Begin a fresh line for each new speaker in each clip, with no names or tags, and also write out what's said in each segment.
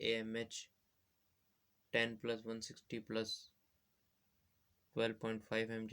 AMH 10+160+ 12.5 mg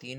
3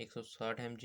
160 mg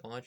5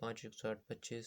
5-160/25،